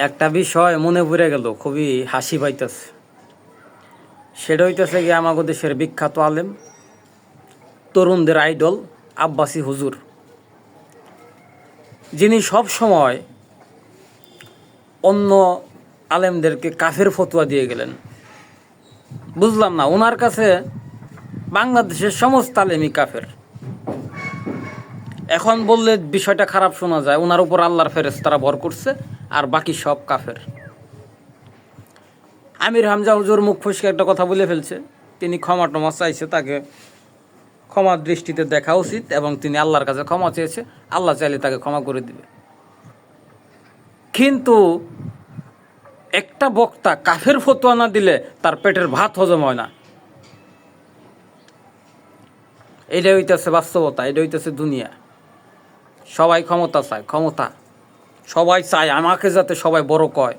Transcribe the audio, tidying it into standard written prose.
একটা বিষয় মনে পড়ে গেল, খুবই হাসি পাইতেছে। সেটা হইতেছে গিয়ে আমাদের দেশের বিখ্যাত আলেম, তরুণদের আইডল আব্বাসী হুজুর, যিনি সব সময় অন্য আলেমদেরকে কাফের ফতোয়া দিয়ে গেলেন। বুঝলাম না, ওনার কাছে বাংলাদেশের সমস্ত আলেমই কাফের। এখন বললে বিষয়টা খারাপ শোনা যায়, ওনার উপর আল্লাহর ফেরেশতারা ভর করছে আর বাকি সব কাফের। আমির হামজা হুজুর মুখ ফসকে একটা কথা বলে ফেলছে, তিনি ক্ষমা টমা চাইছে, তাকে ক্ষমার দৃষ্টিতে দেখা উচিত এবং তিনি আল্লাহর কাছে ক্ষমা চেয়েছে, আল্লাহ চাইলে তাকে ক্ষমা করে দিবে। কিন্তু একটা বক্তা কাফের ফতোয়া না দিলে তার পেটের ভাত হজম হয় না। এইটা হইতেছে বাস্তবতা, এটা হইতেছে দুনিয়া। সবাই ক্ষমতা চায়, ক্ষমতা সবাই চায় আমাকে যাতে সবাই বড় কয়।